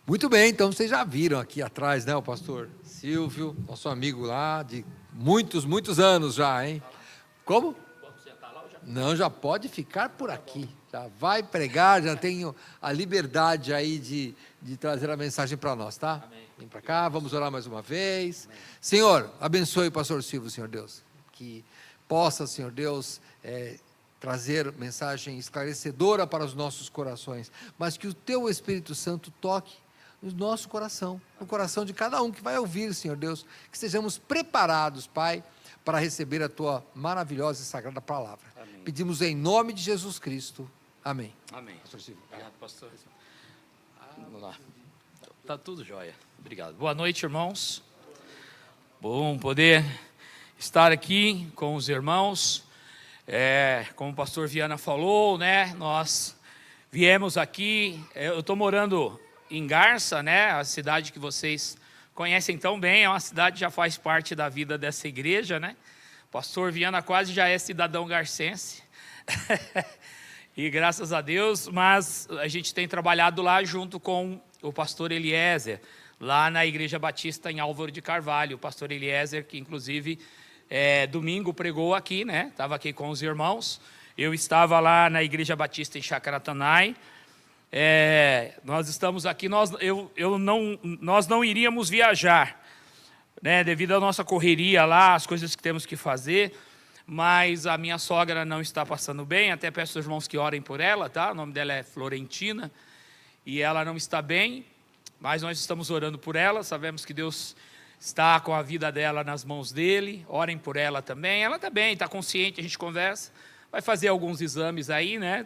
Muito bem, então vocês já viram aqui atrás, né, o pastor Silvio, nosso amigo lá de muitos anos já, hein? Como? Não, já pode ficar por aqui, já vai pregar, já tenho a liberdade aí de trazer a mensagem para nós, tá? Vem para cá, vamos orar mais uma vez. Senhor, abençoe o pastor Silvio, Senhor Deus, que possa, Senhor Deus, trazer mensagem esclarecedora para os nossos corações, mas que o Teu Espírito Santo toque no nosso coração, no coração de cada um que vai ouvir, Senhor Deus, que estejamos preparados, Pai, para receber a Tua maravilhosa e sagrada palavra. Amém. Pedimos em nome de Jesus Cristo. Amém. Amém. Pastor Silvio. Obrigado, pastor. Vamos lá. Tá tudo jóia. Obrigado. Boa noite, irmãos. Bom poder estar aqui com os irmãos. Como o pastor Viana falou, né? Nós viemos aqui. Eu estou morando em Garça, né? A cidade que vocês conhecem tão bem. É uma cidade que já faz parte da vida dessa igreja, né? O pastor Viana quase já é cidadão garcense. E graças a Deus, mas a gente tem trabalhado lá junto com o pastor Eliezer, lá na Igreja Batista em Álvaro de Carvalho. O pastor Eliezer, que inclusive domingo pregou aqui, né? Estava aqui com os irmãos. Eu estava lá na Igreja Batista em Chacaratanai. Nós estamos aqui, nós não iríamos viajar, né? Devido à nossa correria lá, as coisas que temos que fazer. Mas a minha sogra não está passando bem, até peço aos irmãos que orem por ela, tá? O nome dela é Florentina, e ela não está bem, mas nós estamos orando por ela, sabemos que Deus está com a vida dela nas mãos dele, orem por ela também. Ela está bem, está consciente, a gente conversa, vai fazer alguns exames aí, né?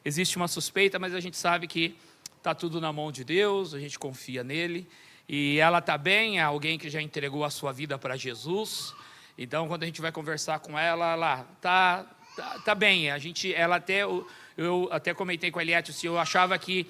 Existe uma suspeita, mas a gente sabe que está tudo na mão de Deus, a gente confia nele, e ela está bem, é alguém que já entregou a sua vida para Jesus. Então, quando a gente vai conversar com ela, ela tá bem. Eu até comentei com a Eliette, assim, eu achava que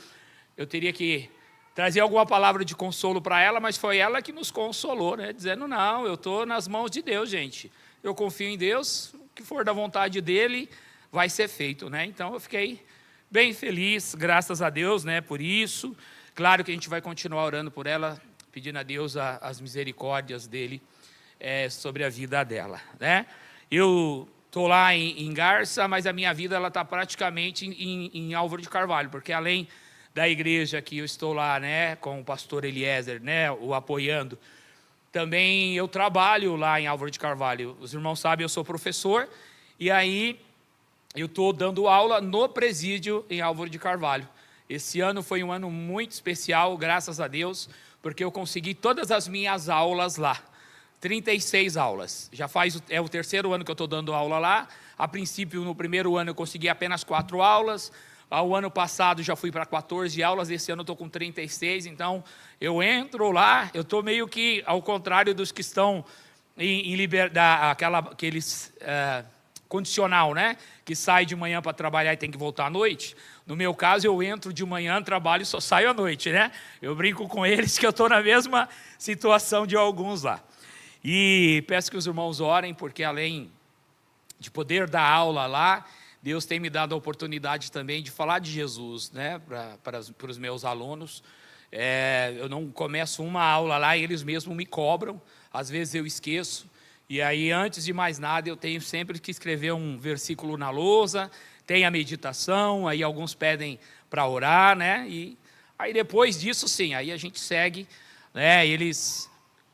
eu teria que trazer alguma palavra de consolo para ela, mas foi ela que nos consolou, né? Dizendo, não, eu estou nas mãos de Deus, gente. Eu confio em Deus, o que for da vontade dele vai ser feito, né? Então, eu fiquei bem feliz, graças a Deus, né, por isso. Claro que a gente vai continuar orando por ela, pedindo a Deus as misericórdias dele, sobre a vida dela, né? Eu estou lá em Garça, mas a minha vida está praticamente em Álvaro de Carvalho, porque além da igreja que eu estou lá, né, com o pastor Eliezer, né, o apoiando, também eu trabalho lá em Álvaro de Carvalho. Os irmãos sabem, eu sou professor, e aí eu estou dando aula no presídio em Álvaro de Carvalho. Esse ano foi um ano muito especial, graças a Deus, porque eu consegui todas as minhas aulas lá. 36 aulas. É o terceiro ano que eu estou dando aula lá. A princípio, no primeiro ano, eu consegui apenas 4 aulas. O ano passado, já fui para 14 aulas. Esse ano, eu estou com 36. Então, eu entro lá. Eu estou meio que ao contrário dos que estão em liberdade, aqueles condicional, né? Que sai de manhã para trabalhar e tem que voltar à noite. No meu caso, eu entro de manhã, trabalho e só saio à noite, né? Eu brinco com eles que eu estou na mesma situação de alguns lá. E peço que os irmãos orem, porque além de poder dar aula lá, Deus tem me dado a oportunidade também de falar de Jesus, né, para os meus alunos. Eu não começo uma aula lá e eles mesmos me cobram, às vezes eu esqueço. E aí, antes de mais nada, eu tenho sempre que escrever um versículo na lousa, tem a meditação, aí alguns pedem para orar, né, e aí depois disso, sim, aí a gente segue, né,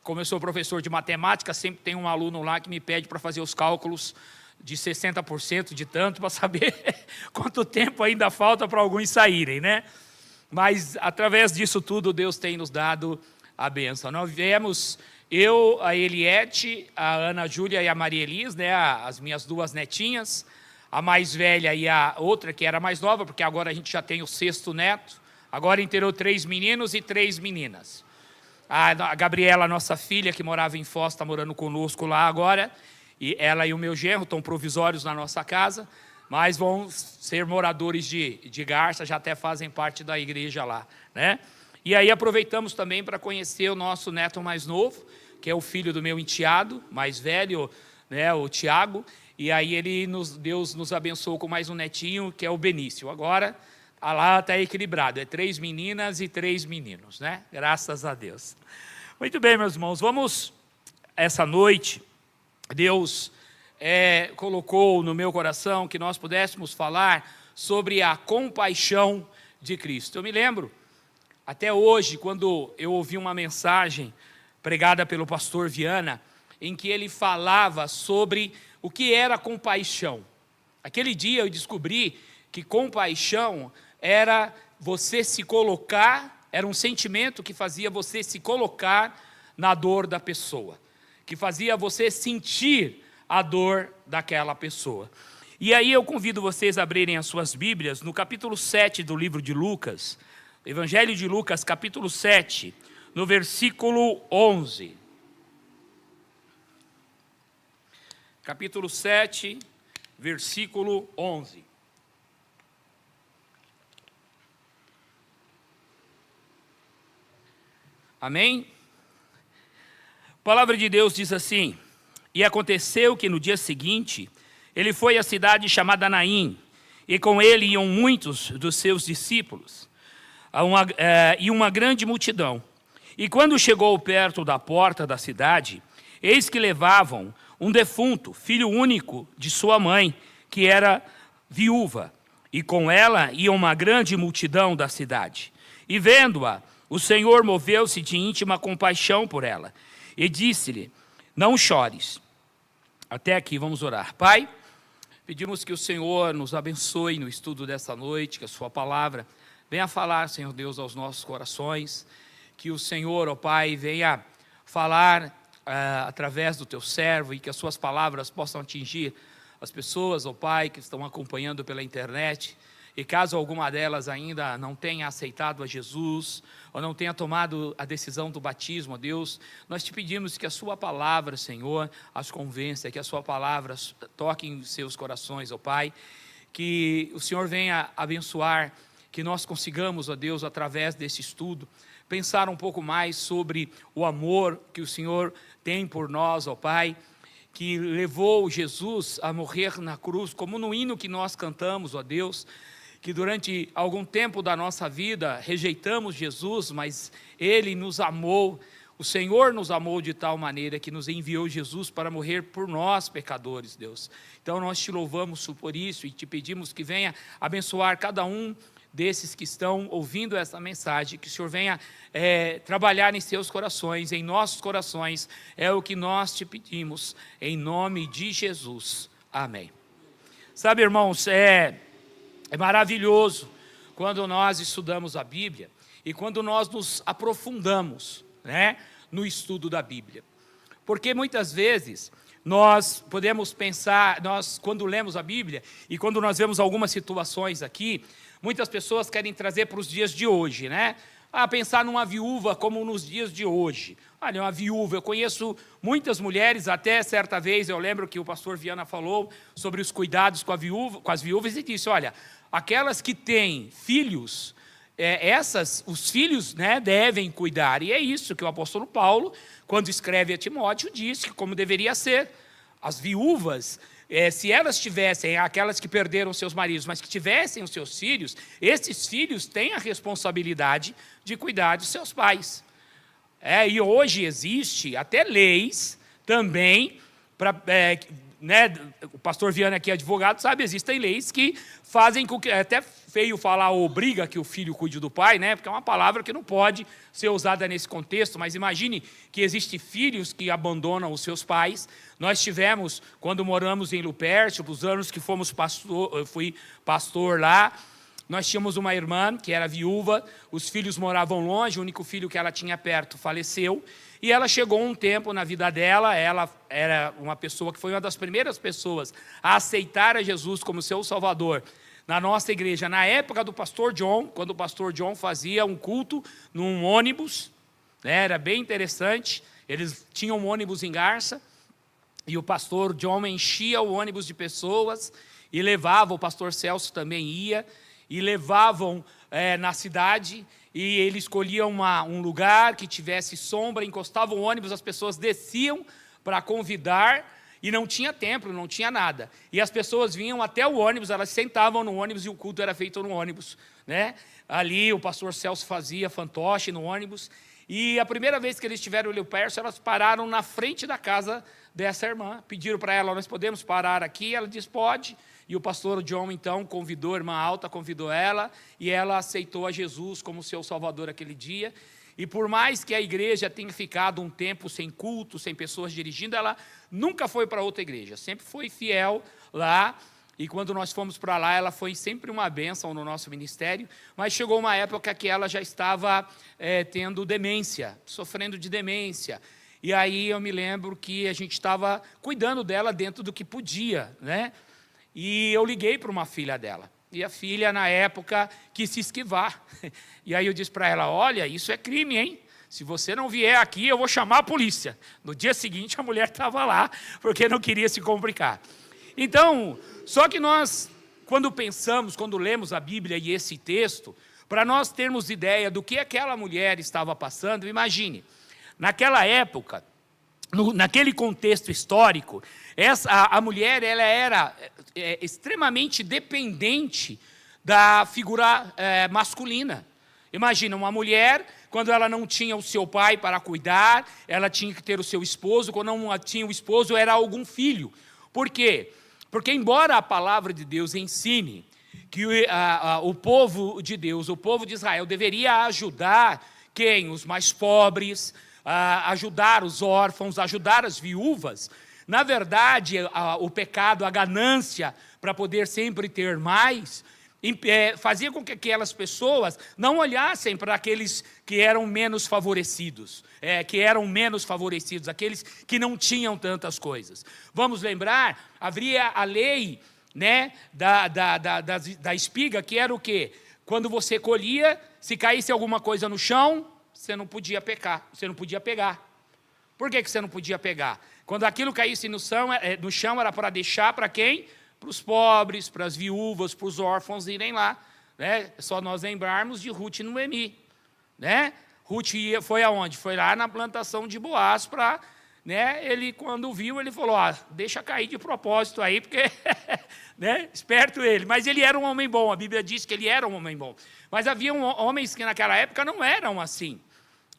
Como eu sou professor de matemática, sempre tem um aluno lá que me pede para fazer os cálculos de 60% de tanto, para saber quanto tempo ainda falta para alguns saírem, né? Mas, através disso tudo, Deus tem nos dado a bênção. Nós viemos, eu, a Eliette, a Ana Júlia e a Maria Elis, né, as minhas 2 netinhas, a mais velha e a outra, que era mais nova, porque agora a gente já tem o 6º neto, agora inteirou 3 meninos e 3 meninas. A Gabriela, nossa filha, que morava em Foz, está morando conosco lá agora. E ela e o meu genro estão provisórios na nossa casa, mas vão ser moradores de Garça, já até fazem parte da igreja lá, né? E aí aproveitamos também para conhecer o nosso neto mais novo, que é o filho do meu enteado, mais velho, né, o Tiago. E aí Deus nos abençoou com mais um netinho, que é o Benício. Agora Lá está equilibrado, é 3 meninas e 3 meninos, né? Graças a Deus. Muito bem, meus irmãos, vamos, essa noite, Deus colocou no meu coração que nós pudéssemos falar sobre a compaixão de Cristo. Eu me lembro, até hoje, quando eu ouvi uma mensagem pregada pelo pastor Viana, em que ele falava sobre o que era compaixão. Aquele dia eu descobri que compaixão era você se colocar, era um sentimento que fazia você se colocar na dor da pessoa, que fazia você sentir a dor daquela pessoa. E aí eu convido vocês a abrirem as suas Bíblias no capítulo 7 do livro de Lucas, Evangelho de Lucas, capítulo 7, no versículo 11. Capítulo 7, versículo 11. Amém? A palavra de Deus diz assim: e aconteceu que no dia seguinte, ele foi à cidade chamada Naim, e com ele iam muitos dos seus discípulos, e uma grande multidão. E quando chegou perto da porta da cidade, eis que levavam um defunto, filho único de sua mãe, que era viúva, e com ela ia uma grande multidão da cidade. E vendo-a, o Senhor moveu-se de íntima compaixão por ela, e disse-lhe: não chores. Até aqui, vamos orar. Pai, pedimos que o Senhor nos abençoe no estudo dessa noite, que a sua palavra venha falar, Senhor Deus, aos nossos corações, que o Senhor, ó Pai, venha falar através do teu servo, e que as suas palavras possam atingir as pessoas, ó Pai, que estão acompanhando pela internet, e caso alguma delas ainda não tenha aceitado a Jesus, ou não tenha tomado a decisão do batismo, ó Deus, nós te pedimos que a sua palavra, Senhor, as convença, que a sua palavra toque em seus corações, ó Pai, que o Senhor venha abençoar, que nós consigamos, ó Deus, através desse estudo, pensar um pouco mais sobre o amor que o Senhor tem por nós, ó Pai, que levou Jesus a morrer na cruz, como no hino que nós cantamos, ó Deus, que durante algum tempo da nossa vida rejeitamos Jesus, mas Ele nos amou, o Senhor nos amou de tal maneira que nos enviou Jesus para morrer por nós, pecadores, Deus. Então nós te louvamos por isso e te pedimos que venha abençoar cada um desses que estão ouvindo essa mensagem, que o Senhor venha trabalhar em seus corações, em nossos corações, é o que nós te pedimos, em nome de Jesus. Amém. Sabe, irmãos, é maravilhoso quando nós estudamos a Bíblia e quando nós nos aprofundamos, né, no estudo da Bíblia. Porque muitas vezes nós podemos pensar, quando lemos a Bíblia e quando nós vemos algumas situações aqui, muitas pessoas querem trazer para os dias de hoje, né? Pensar numa viúva como nos dias de hoje. Olha, uma viúva, eu conheço muitas mulheres, até certa vez eu lembro que o pastor Viana falou sobre os cuidados com as viúvas e disse, olha, aquelas que têm filhos, os filhos, né, devem cuidar. E é isso que o apóstolo Paulo, quando escreve a Timóteo, diz que como deveria ser. As viúvas, se elas tivessem, aquelas que perderam seus maridos, mas que tivessem os seus filhos, esses filhos têm a responsabilidade de cuidar de seus pais. E hoje existe até leis também, né, o pastor Viana aqui é advogado, sabe, existem leis que fazem com que, é até feio falar obriga que o filho cuide do pai, né, porque é uma palavra que não pode ser usada nesse contexto, mas imagine que existem filhos que abandonam os seus pais. Nós tivemos, quando moramos em Lupercio, os anos que eu fui pastor lá, nós tínhamos uma irmã que era viúva, os filhos moravam longe, o único filho que ela tinha perto faleceu, e ela chegou um tempo na vida dela, ela era uma pessoa que foi uma das primeiras pessoas a aceitar a Jesus como seu Salvador na nossa igreja, na época do pastor John, quando o pastor John fazia um culto num ônibus, né, era bem interessante, eles tinham um ônibus em Garça, e o pastor John enchia o ônibus de pessoas e levava, o pastor Celso também ia, e levavam na cidade, e ele escolhia um lugar que tivesse sombra, encostava o ônibus, as pessoas desciam para convidar, E não tinha templo, não tinha nada. E as pessoas vinham até o ônibus, elas sentavam no ônibus e o culto era feito no ônibus, né? Ali o pastor Celso fazia fantoche no ônibus. E a primeira vez que eles tiveram o Olho Perso, elas pararam na frente da casa dessa irmã. Pediram para ela, nós podemos parar aqui? Ela disse, pode. E o pastor John, então, convidou a irmã Alta, convidou ela, e ela aceitou a Jesus como seu salvador aquele dia. E por mais que a igreja tenha ficado um tempo sem culto, sem pessoas dirigindo, ela nunca foi para outra igreja, sempre foi fiel lá. E quando nós fomos para lá, ela foi sempre uma bênção no nosso ministério, mas chegou uma época que ela já estava tendo demência, sofrendo de demência. E aí eu me lembro que a gente estava cuidando dela dentro do que podia, né? E eu liguei para uma filha dela. E a filha, na época, quis se esquivar. E aí eu disse para ela, olha, isso é crime, hein? Se você não vier aqui, eu vou chamar a polícia. No dia seguinte, a mulher estava lá, porque não queria se complicar. Então, só que nós, quando pensamos, quando lemos a Bíblia e esse texto, para nós termos ideia do que aquela mulher estava passando, imagine, naquela época, naquele contexto histórico, a mulher ela era extremamente dependente da figura masculina. Imagina, uma mulher, quando ela não tinha o seu pai para cuidar, ela tinha que ter o seu esposo, quando não tinha o esposo, era algum filho. Por quê? Porque embora a palavra de Deus ensine que o povo de Deus, o povo de Israel, deveria ajudar quem? Os mais pobres, ajudar os órfãos, ajudar as viúvas. Na verdade, o pecado, a ganância, para poder sempre ter mais, fazia com que aquelas pessoas não olhassem para aqueles que eram menos favorecidos, aqueles que não tinham tantas coisas. Vamos lembrar, havia a lei, né, da espiga, que era o quê? Quando você colhia, se caísse alguma coisa no chão, você não podia pecar, você não podia pegar. Por que você não podia pegar? Quando aquilo caísse no chão era para deixar para quem? Para os pobres, para as viúvas, para os órfãos irem lá. Né? É só nós lembrarmos de Ruth e Noemi. Né? Ruth foi aonde? Foi lá na plantação de Boaz para... Né? Ele, quando viu, ele falou, deixa cair de propósito aí, porque... né? Esperto ele. Mas ele era um homem bom, a Bíblia diz que ele era um homem bom. Mas havia homens que naquela época não eram assim.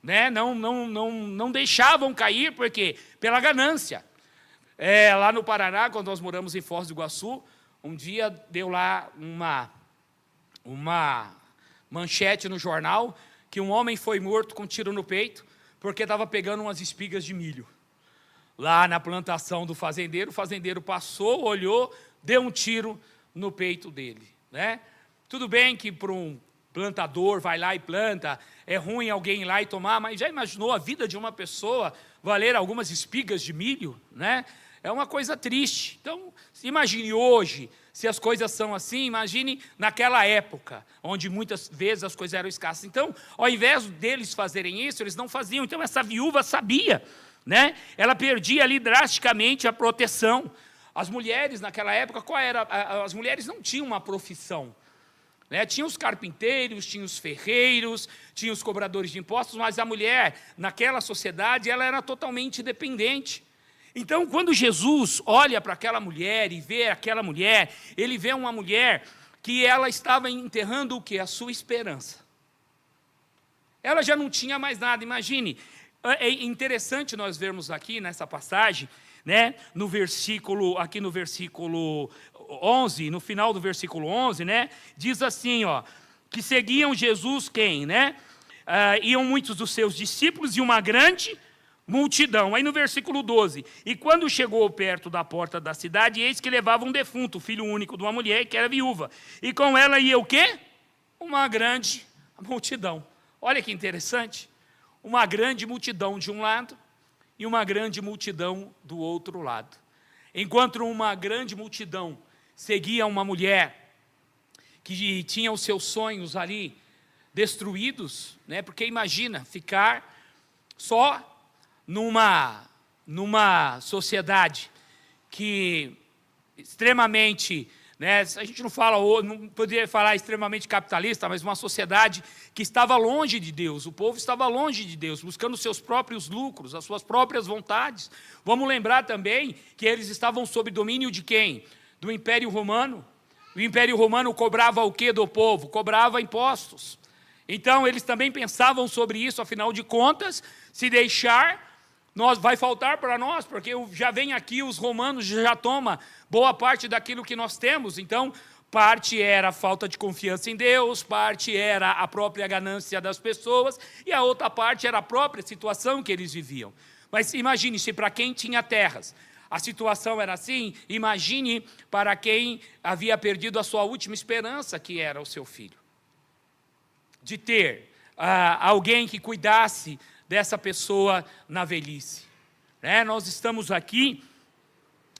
Né? Não deixavam cair, por quê? Pela ganância. Lá no Paraná, quando nós moramos em Foz do Iguaçu, um dia deu lá uma manchete no jornal que um homem foi morto com um tiro no peito porque estava pegando umas espigas de milho. Lá na plantação do fazendeiro, o fazendeiro passou, olhou, deu um tiro no peito dele. Né? Tudo bem que para um plantador vai lá e planta, é ruim alguém ir lá e tomar, mas já imaginou a vida de uma pessoa valer algumas espigas de milho? Né? É uma coisa triste. Então, imagine hoje, se as coisas são assim, imagine naquela época, onde muitas vezes as coisas eram escassas. Então, ao invés deles fazerem isso, eles não faziam. Então, essa viúva sabia, né? Ela perdia ali drasticamente a proteção. As mulheres, naquela época, qual era? As mulheres não tinham uma profissão. Né? Tinha os carpinteiros, tinha os ferreiros, tinha os cobradores de impostos, mas a mulher, naquela sociedade, ela era totalmente dependente. Então, quando Jesus olha para aquela mulher e vê aquela mulher, ele vê uma mulher que ela estava enterrando o quê? A sua esperança. Ela já não tinha mais nada, imagine. É interessante nós vermos aqui nessa passagem, né, no versículo 11, no final do versículo 11, né, diz assim, que seguiam Jesus quem, né? Iam muitos dos seus discípulos e uma grande multidão. Aí no versículo 12, e quando chegou perto da porta da cidade, eis que levava um defunto, filho único de uma mulher que era viúva. E com ela ia o quê? Uma grande multidão. Olha que interessante. Uma grande multidão de um lado e uma grande multidão do outro lado. Enquanto uma grande multidão seguia uma mulher que tinha os seus sonhos ali destruídos, né? Porque imagina, ficar só numa sociedade que extremamente né? A gente não fala, não poderia falar extremamente capitalista, mas uma sociedade que estava longe de Deus. O povo estava longe de Deus, buscando os seus próprios lucros, as suas próprias vontades. Vamos lembrar também que eles estavam sob domínio de quem? Do Império Romano. O Império Romano cobrava o quê do povo? Cobrava impostos. Então, eles também pensavam sobre isso, afinal de contas, se deixar, vai faltar para nós, porque já vem aqui, os romanos já tomam boa parte daquilo que nós temos. Então, parte era a falta de confiança em Deus, parte era a própria ganância das pessoas, e a outra parte era a própria situação que eles viviam. Mas imagine, se para quem tinha terras, a situação era assim, imagine para quem havia perdido a sua última esperança, que era o seu filho. De ter alguém que cuidasse dessa pessoa na velhice. Né? Nós estamos aqui,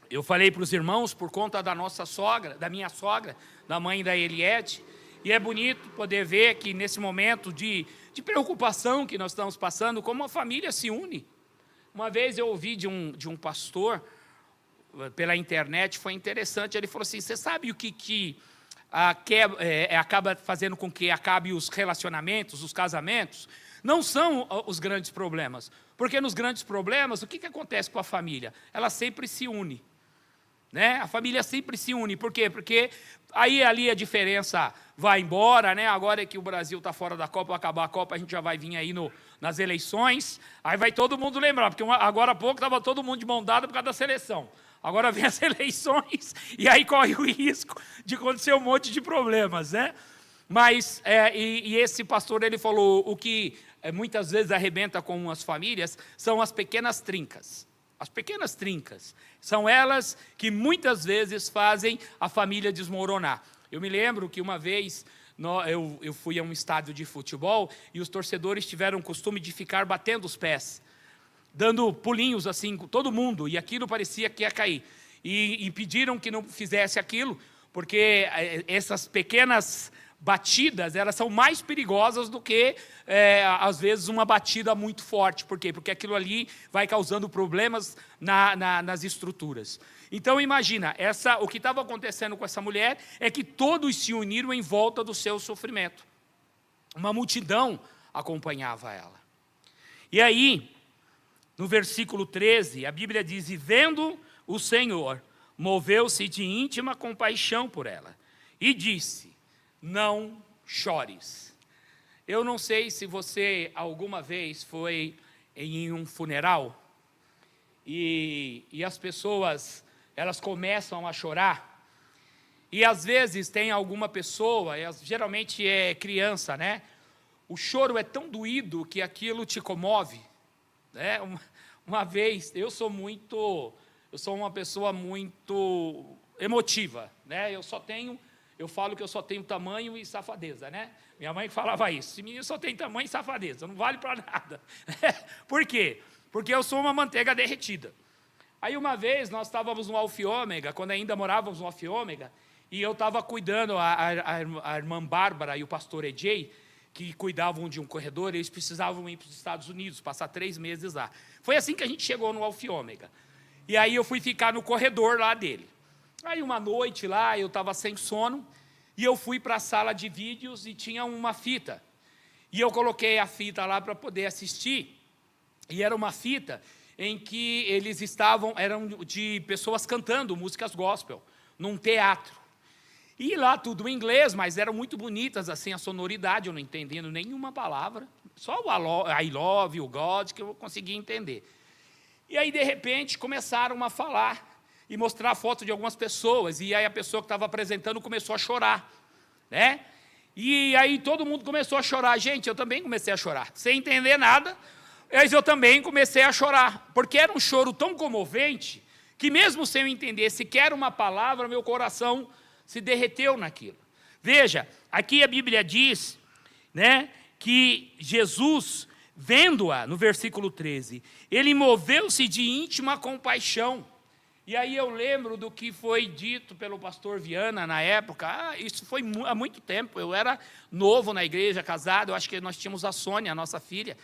eu falei para os irmãos, por conta da nossa sogra, da minha sogra, da mãe da Eliette, e é bonito poder ver que nesse momento de preocupação que nós estamos passando, como a família se une. Uma vez eu ouvi de um pastor, pela internet, foi interessante, ele falou assim, você sabe o que acaba fazendo com que acabe os relacionamentos, os casamentos? Não são os grandes problemas, porque nos grandes problemas, o que acontece com a família? Ela sempre se une, né? A família sempre se une, por quê? Porque aí ali a diferença vai embora, né? Agora que o Brasil está fora da Copa, vai acabar a Copa, a gente já vai vir aí nas eleições, aí vai todo mundo lembrar, porque agora há pouco estava todo mundo de mão dada por causa da seleção. Agora vem as eleições e aí corre o risco de acontecer um monte de problemas, né? Mas, esse pastor, ele falou, o que muitas vezes arrebenta com as famílias são as pequenas trincas. As pequenas trincas. São elas que muitas vezes fazem a família desmoronar. Eu me lembro que uma vez eu fui a um estádio de futebol e os torcedores tiveram o costume de ficar batendo os pés, dando pulinhos assim com todo mundo, e aquilo parecia que ia cair. E pediram que não fizesse aquilo, porque essas pequenas batidas, elas são mais perigosas do que, às vezes, uma batida muito forte. Por quê? Porque aquilo ali vai causando problemas nas estruturas. Então, imagina, o que estava acontecendo com essa mulher é que todos se uniram em volta do seu sofrimento. Uma multidão acompanhava ela. E aí, no versículo 13, a Bíblia diz, e vendo o Senhor, moveu-se de íntima compaixão por ela, e disse, não chores. Eu não sei se você alguma vez foi em um funeral, e as pessoas, elas começam a chorar, e às vezes tem alguma pessoa, geralmente é criança, né? O choro é tão doído que aquilo te comove. Né? Uma vez, eu sou uma pessoa muito emotiva, né? Eu falo que eu só tenho tamanho e safadeza, né? Minha mãe falava isso, esse menino só tem tamanho e safadeza, não vale para nada. Por quê? Porque eu sou uma manteiga derretida. Aí uma vez nós estávamos no Alfa e Ômega, quando ainda morávamos no Alfa e Ômega, e eu estava cuidando, a irmã Bárbara e o pastor EJ, que cuidavam de um corredor, eles precisavam ir para os Estados Unidos, passar 3 meses lá. Foi assim que a gente chegou no Alfa e Ômega. E aí eu fui ficar no corredor lá dele. Aí uma noite lá, eu estava sem sono, e eu fui para a sala de vídeos e tinha uma fita. E eu coloquei a fita lá para poder assistir, e era uma fita em que eram de pessoas cantando músicas gospel, num teatro. E lá tudo em inglês, mas eram muito bonitas, assim, a sonoridade, eu não entendendo nenhuma palavra, só o I love, o God, que eu conseguia entender. E aí, de repente, começaram a falar e mostrar foto de algumas pessoas, e aí a pessoa que estava apresentando começou a chorar, né? E aí todo mundo começou a chorar. Gente, eu também comecei a chorar, sem entender nada, mas eu também comecei a chorar, porque era um choro tão comovente, que mesmo sem eu entender sequer uma palavra, meu coração se derreteu naquilo. Veja, aqui a Bíblia diz, né, que Jesus, vendo-a, no versículo 13, ele moveu-se de íntima compaixão. E aí eu lembro do que foi dito pelo pastor Viana na época. Isso foi há muito tempo, eu era novo na igreja, casado, eu acho que nós tínhamos a Sônia, a nossa filha.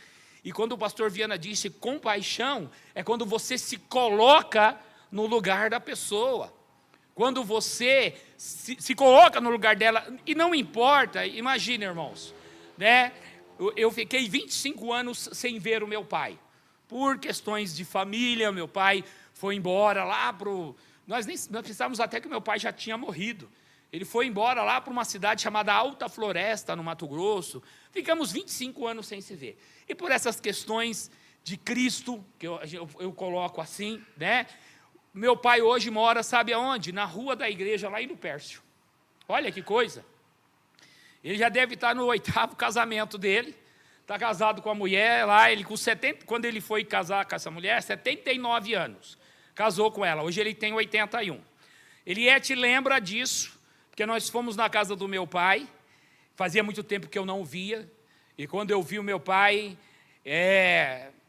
E quando o pastor Viana disse compaixão, é quando você se coloca no lugar da pessoa. Quando você se coloca no lugar dela, e não importa, imagina, irmãos, né? Eu fiquei 25 anos sem ver o meu pai, por questões de família. Meu pai foi embora lá para o... Nós pensávamos até que meu pai já tinha morrido. Ele foi embora lá para uma cidade chamada Alta Floresta, no Mato Grosso. Ficamos 25 anos sem se ver. E por essas questões de Cristo, que eu coloco assim, né? Meu pai hoje mora, sabe aonde? Na rua da igreja, lá em Lupércio. Olha que coisa. Ele já deve estar no 8º casamento dele. Está casado com a mulher lá, ele com 70, quando ele foi casar com essa mulher, 79 anos. Casou com ela, hoje ele tem 81. Eliette lembra disso, porque nós fomos na casa do meu pai, fazia muito tempo que eu não o via, e quando eu vi o meu pai,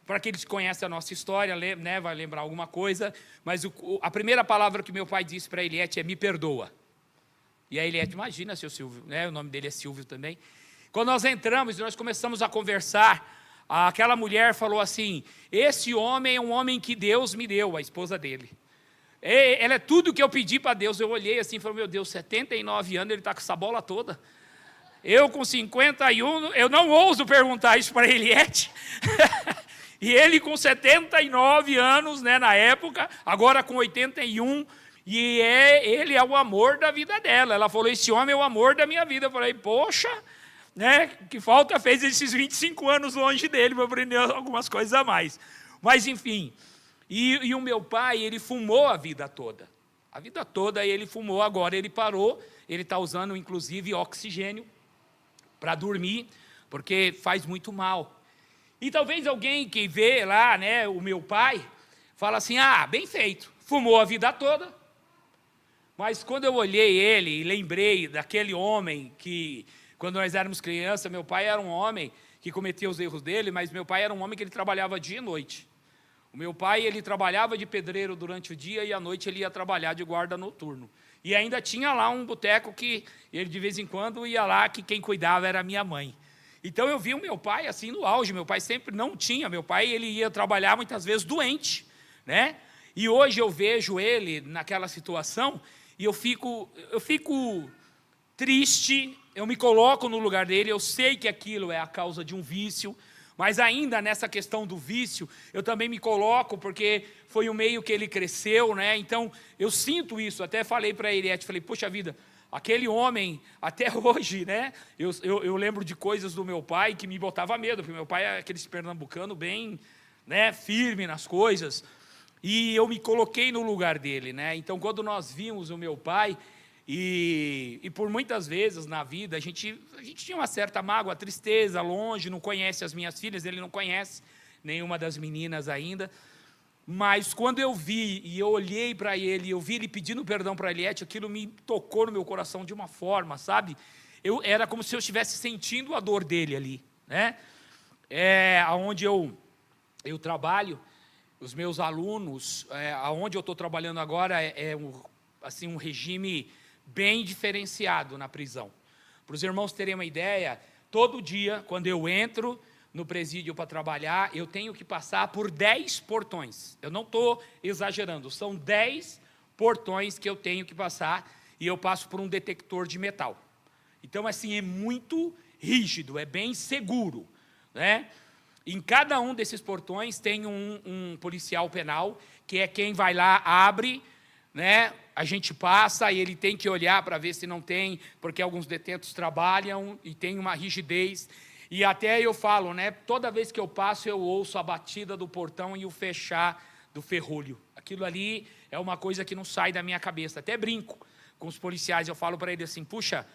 para aqueles que conhecem a nossa história, né, vai lembrar alguma coisa, mas a primeira palavra que meu pai disse para Eliette é: me perdoa. E a Eliette, imagina, seu Silvio, né, o nome dele é Silvio também. Quando nós entramos e nós começamos a conversar, aquela mulher falou assim: esse homem é um homem que Deus me deu, a esposa dele. Ela é tudo que eu pedi para Deus. Eu olhei assim e falei: meu Deus, 79 anos, ele está com essa bola toda. Eu com 51, eu não ouso perguntar isso para Eliette. E ele com 79 anos, né, na época, agora com 81, e ele é o amor da vida dela. Ela falou: esse homem é o amor da minha vida. Eu falei: poxa, né, que falta fez esses 25 anos longe dele para aprender algumas coisas a mais. Mas, enfim, e o meu pai, ele fumou a vida toda. A vida toda ele fumou, agora ele parou, ele está usando, inclusive, oxigênio para dormir, porque faz muito mal. E talvez alguém que vê lá, né, o meu pai, fala assim: ah, bem feito, fumou a vida toda. Mas quando eu olhei ele e lembrei daquele homem que, quando nós éramos crianças, meu pai era um homem que cometia os erros dele, mas meu pai era um homem que ele trabalhava dia e noite. O meu pai, ele trabalhava de pedreiro durante o dia e à noite ele ia trabalhar de guarda noturno. E ainda tinha lá um boteco que ele de vez em quando ia lá, que quem cuidava era a minha mãe. Então eu vi o meu pai assim no auge. Meu pai sempre não tinha. Meu pai, ele ia trabalhar muitas vezes doente, né? E hoje eu vejo ele naquela situação e eu fico triste. Eu me coloco no lugar dele. Eu sei que aquilo é a causa de um vício. Mas ainda nessa questão do vício, eu também me coloco, porque foi o meio que ele cresceu, né? Então, eu sinto isso. Até falei para a Eliette, falei: poxa vida, aquele homem, até hoje, né? Eu lembro de coisas do meu pai que me botava medo, porque meu pai é aquele pernambucano bem, né, firme nas coisas. E eu me coloquei no lugar dele, né? Então, quando nós vimos o meu pai, e por muitas vezes na vida, a gente tinha uma certa mágoa, tristeza, longe, não conhece as minhas filhas, ele não conhece nenhuma das meninas ainda. Mas quando eu vi, e eu olhei para ele, eu vi ele pedindo perdão para a Eliette, aquilo me tocou no meu coração de uma forma, sabe? Era como se eu estivesse sentindo a dor dele ali, né? Onde eu trabalho, os meus alunos, aonde eu estou trabalhando agora assim, um regime bem diferenciado na prisão. Para os irmãos terem uma ideia, todo dia, quando eu entro no presídio para trabalhar, eu tenho que passar por 10 portões. Eu não estou exagerando, são 10 portões que eu tenho que passar, e eu passo por um detector de metal. Então, assim, é muito rígido, é bem seguro, né? Em cada um desses portões tem um policial penal, que é quem vai lá, abre, né? A gente passa e ele tem que olhar para ver se não tem, porque alguns detentos trabalham e tem uma rigidez. E até eu falo, né? Toda vez que eu passo, eu ouço a batida do portão e o fechar do ferrolho. Aquilo ali é uma coisa que não sai da minha cabeça. Até brinco com os policiais, eu falo para eles assim: puxa,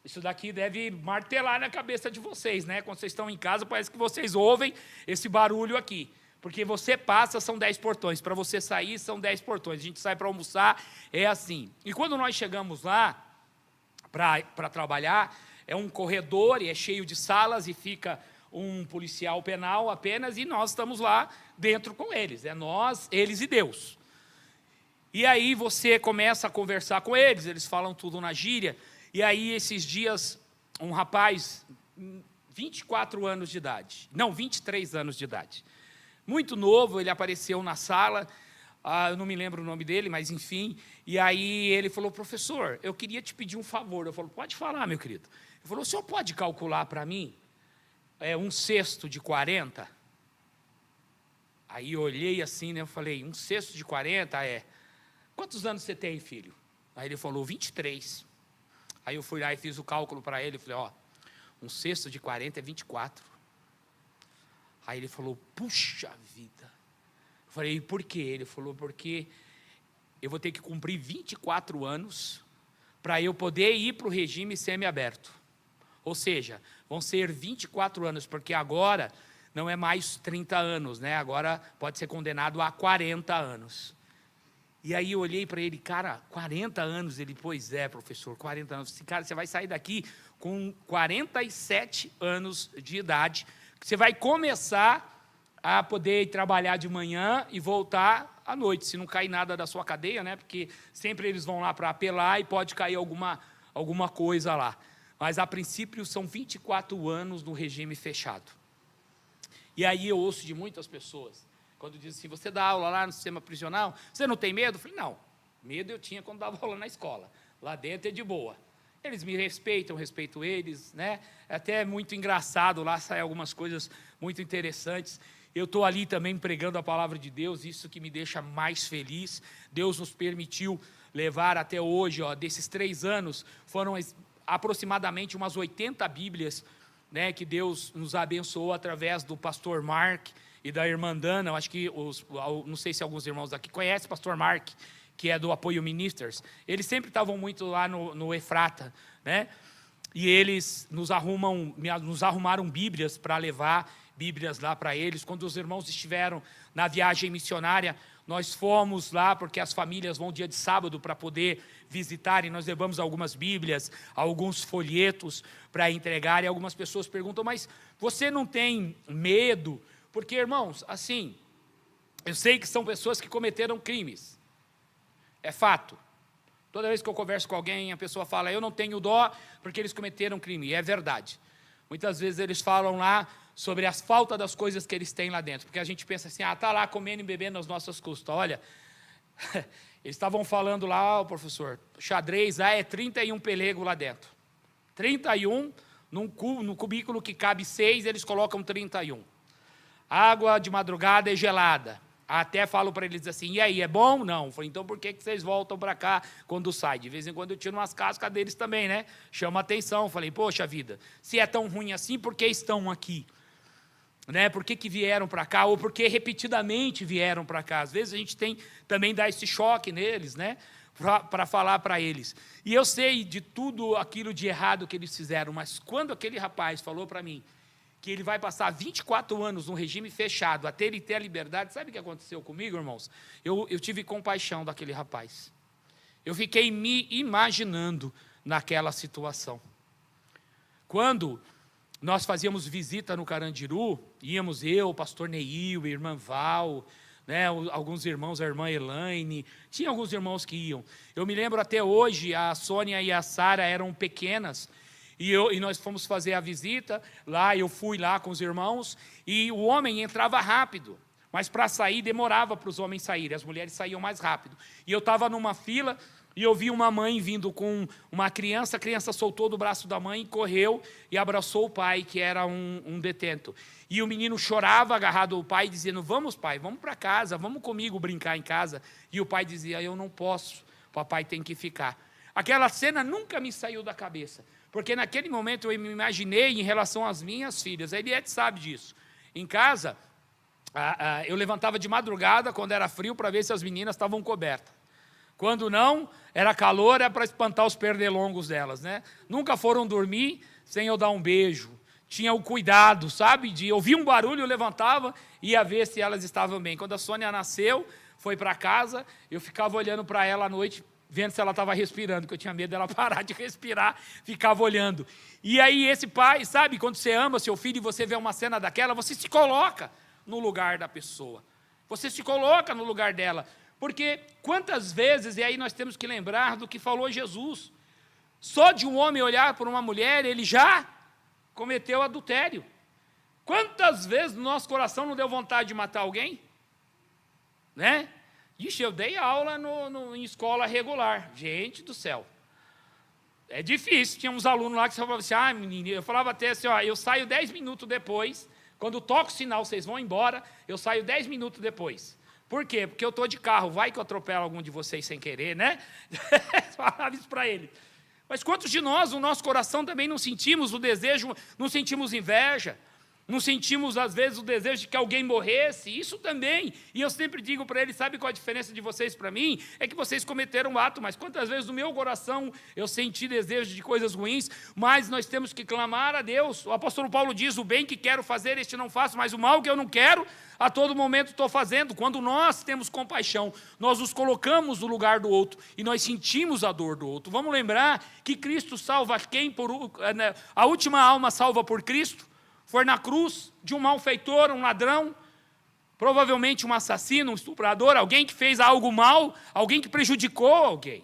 isso daqui deve martelar na cabeça de vocês, né? Quando vocês estão em casa, parece que vocês ouvem esse barulho aqui. Porque você passa, são 10 portões. Para você sair, são 10 portões. A gente sai para almoçar, é assim. E quando nós chegamos lá para trabalhar, é um corredor e é cheio de salas e fica um policial penal apenas, e nós estamos lá dentro com eles. É nós, eles e Deus. E aí você começa a conversar com eles falam tudo na gíria. E aí, esses dias, um rapaz, 24 anos de idade, não, 23 anos de idade, muito novo, ele apareceu na sala, eu não me lembro o nome dele, mas enfim. E aí ele falou, professor, eu queria te pedir um favor. Eu falei, pode falar, meu querido. Ele falou, o senhor pode calcular para mim um cesto de 40? Aí eu olhei assim, né, eu falei, um cesto de 40 quantos anos você tem, filho? Aí ele falou, 23. Aí eu fui lá e fiz o cálculo para ele, falei, um cesto de 40 é 24. Aí ele falou, puxa vida. Eu falei, por quê? Ele falou, porque eu vou ter que cumprir 24 anos para eu poder ir para o regime semiaberto. Ou seja, vão ser 24 anos, porque agora não é mais 30 anos, né? Agora pode ser condenado a 40 anos. E aí eu olhei para ele, cara, 40 anos? Ele, pois é, professor, 40 anos. Cara, você vai sair daqui com 47 anos de idade, você vai começar a poder trabalhar de manhã e voltar à noite, se não cair nada da sua cadeia, né? Porque sempre eles vão lá para apelar e pode cair alguma coisa lá. Mas, a princípio, são 24 anos no regime fechado. E aí eu ouço de muitas pessoas, quando dizem assim, você dá aula lá no sistema prisional, você não tem medo? Eu falei, não, medo eu tinha quando dava aula na escola. Lá dentro é de boa. Eles me respeitam, eu respeito eles, né? É até muito engraçado, lá saem algumas coisas muito interessantes. Eu estou ali também pregando a palavra de Deus, isso que me deixa mais feliz. Deus nos permitiu levar até hoje, desses 3 anos, foram aproximadamente umas 80 Bíblias, né, que Deus nos abençoou através do pastor Mark e da irmã Dana. Eu acho que, não sei se alguns irmãos daqui conhecem o pastor Mark, que é do Apoio Ministers. Eles sempre estavam muito lá no Efrata, né? E eles nos arrumaram Bíblias para levar Bíblias lá para eles. Quando os irmãos estiveram na viagem missionária, nós fomos lá, porque as famílias vão dia de sábado para poder visitar, e nós levamos algumas Bíblias, alguns folhetos para entregar, e algumas pessoas perguntam, mas você não tem medo? Porque, irmãos, assim, eu sei que são pessoas que cometeram crimes, é fato. Toda vez que eu converso com alguém, a pessoa fala, eu não tenho dó porque eles cometeram crime, e é verdade. Muitas vezes eles falam lá sobre as faltas das coisas que eles têm lá dentro, porque a gente pensa assim, está lá comendo e bebendo às nossas custas. Olha, eles estavam falando lá, professor, xadrez, é 31 pelego lá dentro. 31, no cubículo que cabe 6, eles colocam 31. Água de madrugada é gelada. Até falo para eles assim, e aí, é bom? Não. Falei, então por que vocês voltam para cá quando sai? De vez em quando eu tiro umas cascas deles também, né? Chama atenção. Falei, poxa vida, se é tão ruim assim, por que estão aqui? Né? Por que vieram para cá? Ou por que repetidamente vieram para cá? Às vezes a gente tem também dar esse choque neles, né? Para falar para eles. E eu sei de tudo aquilo de errado que eles fizeram, mas quando aquele rapaz falou para mim que ele vai passar 24 anos num regime fechado, até ele ter a liberdade, sabe o que aconteceu comigo, irmãos? Eu tive compaixão daquele rapaz. Eu fiquei me imaginando naquela situação. Quando nós fazíamos visita no Carandiru, íamos eu, o pastor Neil, a irmã Val, né, alguns irmãos, a irmã Elaine, tinha alguns irmãos que iam. Eu me lembro até hoje, a Sônia e a Sara eram pequenas, e nós fomos fazer a visita, lá eu fui lá com os irmãos, e o homem entrava rápido, mas para sair demorava para os homens saírem, as mulheres saíam mais rápido. E eu estava numa fila, e eu vi uma mãe vindo com uma criança, a criança soltou do braço da mãe, correu e abraçou o pai, que era um detento. E o menino chorava, agarrado ao pai, dizendo, vamos pai, vamos para casa, vamos comigo brincar em casa. E o pai dizia, eu não posso, papai tem que ficar. Aquela cena nunca me saiu da cabeça, porque naquele momento eu me imaginei em relação às minhas filhas, a Eliette sabe disso. Em casa, eu levantava de madrugada, quando era frio, para ver se as meninas estavam cobertas. Quando não, era calor, era para espantar os pernilongos delas, né? Nunca foram dormir sem eu dar um beijo. Tinha o cuidado, sabe? De ouvir um barulho, eu levantava e ia ver se elas estavam bem. Quando a Sônia nasceu, foi para casa, eu ficava olhando para ela à noite, vendo se ela estava respirando, porque eu tinha medo dela parar de respirar, ficava olhando. E aí esse pai, sabe, quando você ama seu filho e você vê uma cena daquela, você se coloca no lugar da pessoa. Você se coloca no lugar dela. Porque quantas vezes, e aí nós temos que lembrar do que falou Jesus, só de um homem olhar por uma mulher, ele já cometeu adultério. Quantas vezes no nosso coração não deu vontade de matar alguém? Né? Ixi, eu dei aula em escola regular. Gente do céu. É difícil. Tinha uns alunos lá que falavam assim, menino, eu falava até assim, eu saio 10 minutos depois, quando toco o sinal, vocês vão embora, eu saio 10 minutos depois. Por quê? Porque eu estou de carro, vai que eu atropelo algum de vocês sem querer, né? Falava isso para ele. Mas quantos de nós, no nosso coração, também não sentimos o desejo, não sentimos inveja, não sentimos, às vezes, o desejo de que alguém morresse? Isso também. E eu sempre digo para ele, sabe qual a diferença de vocês para mim? É que vocês cometeram um ato, mas quantas vezes no meu coração eu senti desejo de coisas ruins, mas nós temos que clamar a Deus. O apóstolo Paulo diz, o bem que quero fazer, este não faço, mas o mal que eu não quero, a todo momento estou fazendo. Quando nós temos compaixão, nós nos colocamos no lugar do outro e nós sentimos a dor do outro. Vamos lembrar que Cristo salva quem? A última alma salva por Cristo foi na cruz de um malfeitor, um ladrão, provavelmente um assassino, um estuprador, alguém que fez algo mal, alguém que prejudicou alguém.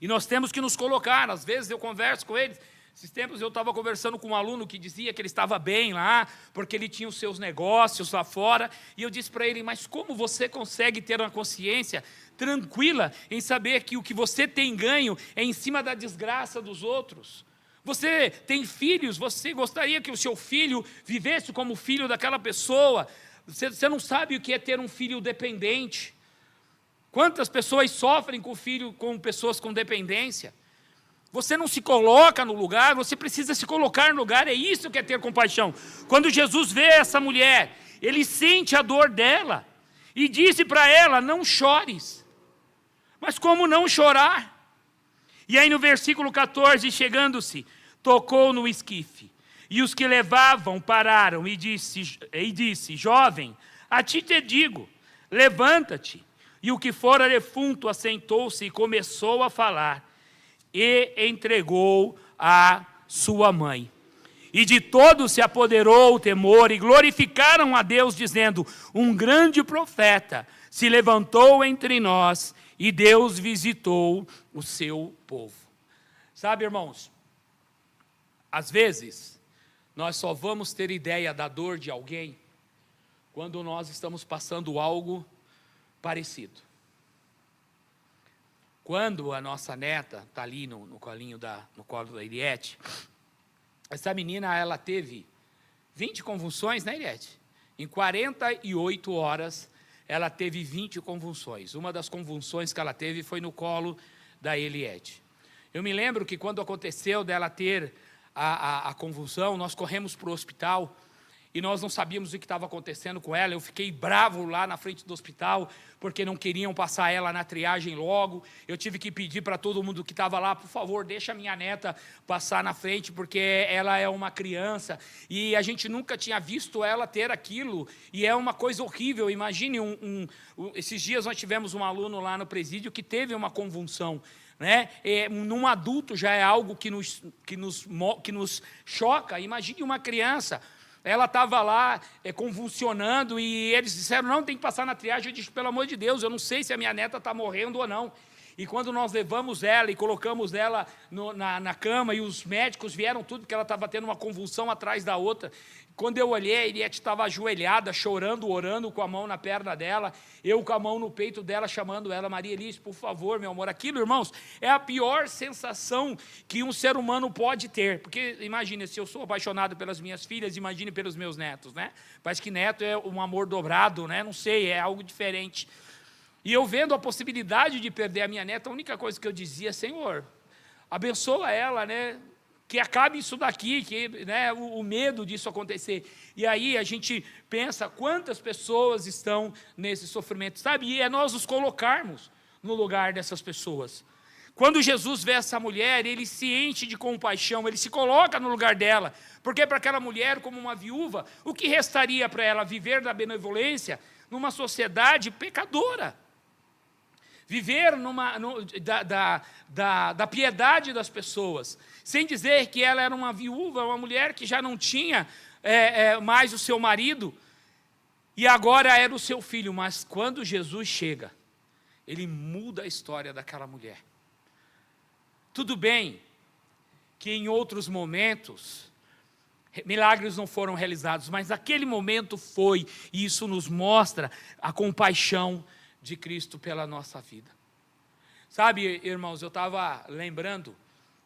E nós temos que nos colocar. Às vezes eu converso com eles. Esses tempos eu estava conversando com um aluno que dizia que ele estava bem lá, porque ele tinha os seus negócios lá fora, e eu disse para ele, mas como você consegue ter uma consciência tranquila em saber que o que você tem ganho é em cima da desgraça dos outros? Você tem filhos, você gostaria que o seu filho vivesse como filho daquela pessoa? Você não sabe o que é ter um filho dependente. Quantas pessoas sofrem com pessoas com dependência? Você não se coloca no lugar, você precisa se colocar no lugar, é isso que é ter compaixão. Quando Jesus vê essa mulher, ele sente a dor dela e disse para ela, não chores. Mas como não chorar? E aí no versículo 14, chegando-se, tocou no esquife, e os que levavam pararam e disse, jovem, a ti te digo, levanta-te. E o que fora defunto assentou-se e começou a falar, e entregou a sua mãe. E de todos se apoderou o temor, e glorificaram a Deus, dizendo, um grande profeta se levantou entre nós, e Deus visitou o seu povo. Sabe, irmãos, às vezes, nós só vamos ter ideia da dor de alguém quando nós estamos passando algo parecido. Quando a nossa neta está ali no colo da Iriete, essa menina, ela teve 20 convulsões, né, Iriete? Em 48 horas, ela teve 20 convulsões. Uma das convulsões que ela teve foi no colo da Eliette. Eu me lembro que quando aconteceu dela ter a convulsão, nós corremos para o hospital e nós não sabíamos o que estava acontecendo com ela. Eu fiquei bravo lá na frente do hospital, porque não queriam passar ela na triagem logo. Eu tive que pedir para todo mundo que estava lá, por favor, deixa a minha neta passar na frente, porque ela é uma criança, e a gente nunca tinha visto ela ter aquilo, e é uma coisa horrível. Imagine, esses dias nós tivemos um aluno lá no presídio que teve uma convulsão, né? Num adulto já é algo que nos choca. Imagine uma criança. Ela estava lá convulsionando e eles disseram, não, tem que passar na triagem. Eu disse, pelo amor de Deus, eu não sei se a minha neta está morrendo ou não. E quando nós levamos ela e colocamos ela na cama, e os médicos vieram tudo, porque ela estava tendo uma convulsão atrás da outra. Quando eu olhei, a Eliette estava ajoelhada, chorando, orando, com a mão na perna dela, eu com a mão no peito dela, chamando ela, Maria Elis, por favor, meu amor. Aquilo, irmãos, é a pior sensação que um ser humano pode ter. Porque, imagine, se eu sou apaixonado pelas minhas filhas, imagine pelos meus netos, né? Parece que neto é um amor dobrado, né? Não sei, é algo diferente. E eu vendo a possibilidade de perder a minha neta, a única coisa que eu dizia, Senhor, abençoa ela, né? Que acabe isso daqui, que, né, o medo disso acontecer. E aí a gente pensa quantas pessoas estão nesse sofrimento, sabe? E é nós nos colocarmos no lugar dessas pessoas. Quando Jesus vê essa mulher, ele se enche de compaixão, ele se coloca no lugar dela, porque para aquela mulher, como uma viúva, o que restaria para ela? Viver da benevolência numa sociedade pecadora. Viver da piedade das pessoas, sem dizer que ela era uma viúva, uma mulher que já não tinha mais o seu marido, e agora era o seu filho. Mas quando Jesus chega, ele muda a história daquela mulher. Tudo bem que em outros momentos, milagres não foram realizados, mas naquele momento foi, e isso nos mostra a compaixão de Cristo pela nossa vida. Sabe, irmãos, eu estava lembrando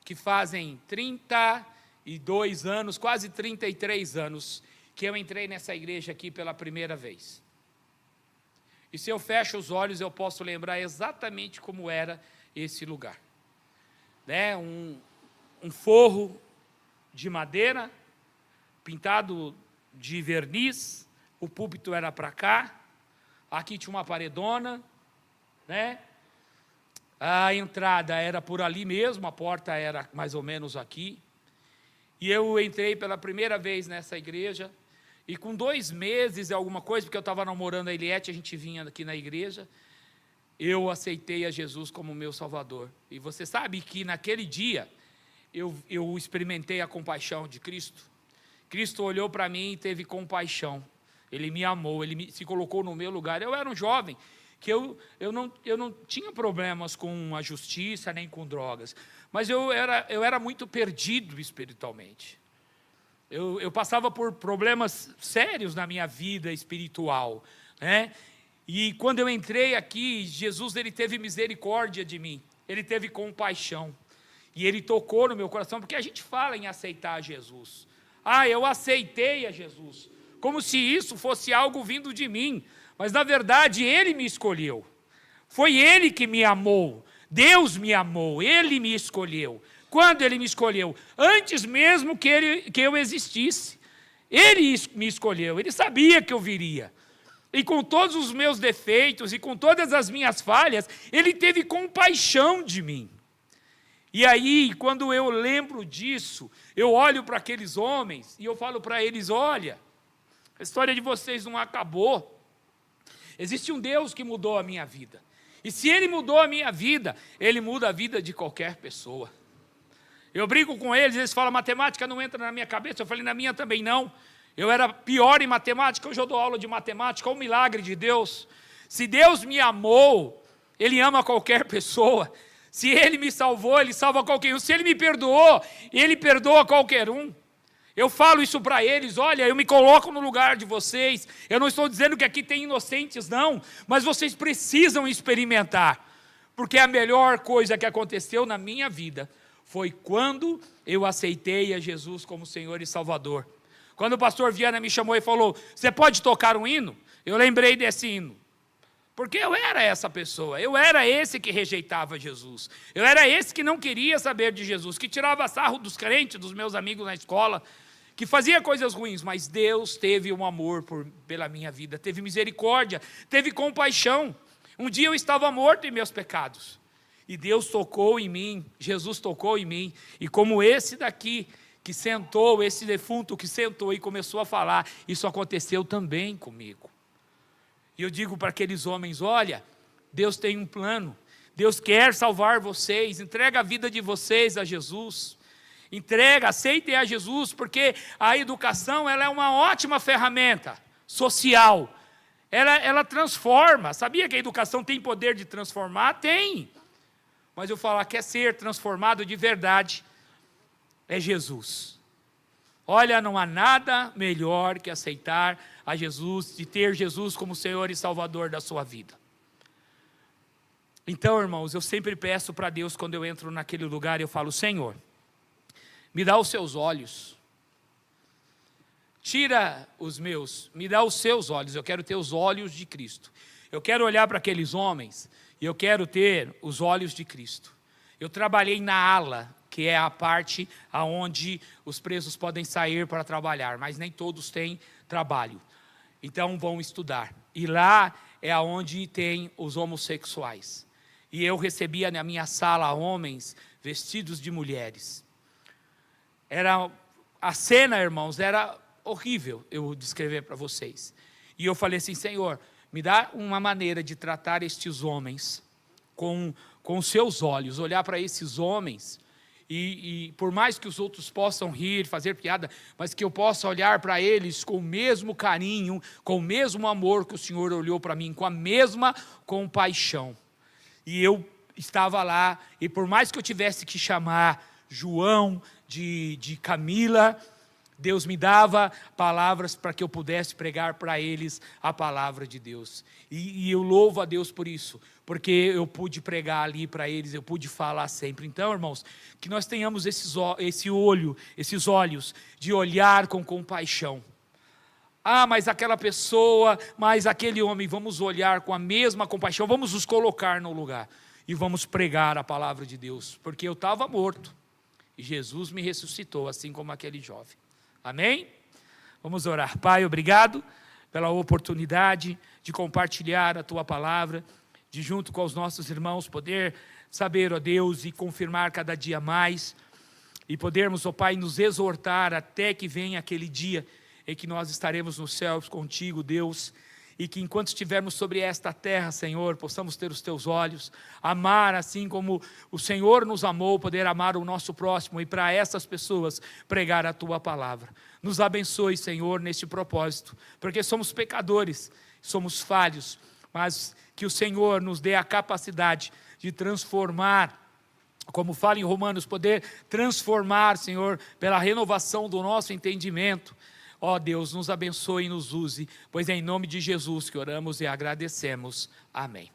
que fazem 32 anos, quase 33 anos, que eu entrei nessa igreja aqui pela primeira vez. E se eu fecho os olhos, eu posso lembrar exatamente como era esse lugar. Né? Um forro de madeira, pintado de verniz, o púlpito era para cá, aqui tinha uma paredona, né? A entrada era por ali mesmo, a porta era mais ou menos aqui. E eu entrei pela primeira vez nessa igreja, e com 2 meses e alguma coisa, porque eu estava namorando a Eliette, a gente vinha aqui na igreja, eu aceitei a Jesus como meu Salvador. E você sabe que naquele dia, eu experimentei a compaixão de Cristo. Cristo olhou para mim e teve compaixão. Ele me amou, ele se colocou no meu lugar. Eu era um jovem, que eu não tinha problemas com a justiça, nem com drogas, mas eu era muito perdido espiritualmente. Eu passava por problemas sérios na minha vida espiritual, né? E quando eu entrei aqui, Jesus, ele teve misericórdia de mim, ele teve compaixão, e ele tocou no meu coração, porque a gente fala em aceitar Jesus. Eu aceitei a Jesus, como se isso fosse algo vindo de mim, mas na verdade ele me escolheu, foi ele que me amou, Deus me amou, ele me escolheu. Quando ele me escolheu? Antes mesmo que eu existisse, ele me escolheu, ele sabia que eu viria, e com todos os meus defeitos, e com todas as minhas falhas, ele teve compaixão de mim. E aí, quando eu lembro disso, eu olho para aqueles homens, e eu falo para eles, olha, a história de vocês não acabou, existe um Deus que mudou a minha vida, e se ele mudou a minha vida, ele muda a vida de qualquer pessoa. Eu brigo com eles falam, matemática não entra na minha cabeça, eu falei, na minha também não, eu era pior em matemática, hoje eu dou aula de matemática, é um milagre de Deus. Se Deus me amou, ele ama qualquer pessoa, se ele me salvou, ele salva qualquer um, se ele me perdoou, ele perdoa qualquer um. Eu falo isso para eles, olha, eu me coloco no lugar de vocês, eu não estou dizendo que aqui tem inocentes não, mas vocês precisam experimentar, porque a melhor coisa que aconteceu na minha vida foi quando eu aceitei a Jesus como Senhor e Salvador. Quando o pastor Viana me chamou e falou, você pode tocar um hino? Eu lembrei desse hino, porque eu era essa pessoa, eu era esse que rejeitava Jesus, eu era esse que não queria saber de Jesus, que tirava sarro dos crentes, dos meus amigos na escola, que fazia coisas ruins, mas Deus teve um amor pela minha vida, teve misericórdia, teve compaixão. Um dia eu estava morto em meus pecados, e Deus tocou em mim, Jesus tocou em mim, e como esse daqui, que sentou, esse defunto que sentou e começou a falar, isso aconteceu também comigo. E eu digo para aqueles homens, olha, Deus tem um plano, Deus quer salvar vocês, entrega a vida de vocês a Jesus, entrega, aceitem a Jesus, porque a educação ela é uma ótima ferramenta social, ela transforma, sabia que a educação tem poder de transformar? Tem, mas eu falo, quer ser transformado de verdade, é Jesus. Olha, não há nada melhor que aceitar a Jesus, de ter Jesus como Senhor e Salvador da sua vida. Então, irmãos, eu sempre peço para Deus, quando eu entro naquele lugar, eu falo, Senhor, me dá os seus olhos, tira os meus, me dá os seus olhos, eu quero ter os olhos de Cristo. Eu quero olhar para aqueles homens, e eu quero ter os olhos de Cristo. Eu trabalhei na ala, que é a parte onde os presos podem sair para trabalhar, mas nem todos têm trabalho, então vão estudar, e lá é onde tem os homossexuais, e eu recebia na minha sala homens vestidos de mulheres, a cena, irmãos, era horrível eu descrever para vocês, e eu falei assim, Senhor, me dá uma maneira de tratar estes homens com os seus olhos, olhar para esses homens, e por mais que os outros possam rir, fazer piada, mas que eu possa olhar para eles com o mesmo carinho, com o mesmo amor que o Senhor olhou para mim, com a mesma compaixão. E eu estava lá, e por mais que eu tivesse que chamar João de Camila, Deus me dava palavras para que eu pudesse pregar para eles a palavra de Deus. E eu louvo a Deus por isso, porque eu pude pregar ali para eles, eu pude falar sempre. Então, irmãos, que nós tenhamos esses olhos de olhar com compaixão. Ah, mas aquela pessoa, mas aquele homem, vamos olhar com a mesma compaixão, vamos nos colocar no lugar e vamos pregar a palavra de Deus, porque eu estava morto e Jesus me ressuscitou, assim como aquele jovem. Amém? Vamos orar. Pai, obrigado pela oportunidade de compartilhar a Tua palavra, de junto com os nossos irmãos poder saber, ó Deus, e confirmar cada dia mais, e podermos, ó Pai, nos exortar até que venha aquele dia em que nós estaremos nos céus contigo, Deus, e que enquanto estivermos sobre esta terra, Senhor, possamos ter os Teus olhos, amar assim como o Senhor nos amou, poder amar o nosso próximo e para essas pessoas pregar a Tua palavra. Nos abençoe, Senhor, neste propósito, porque somos pecadores, somos falhos, mas que o Senhor nos dê a capacidade de transformar, como fala em Romanos, poder transformar, Senhor, pela renovação do nosso entendimento. Ó Deus, nos abençoe e nos use, pois é em nome de Jesus que oramos e agradecemos. Amém.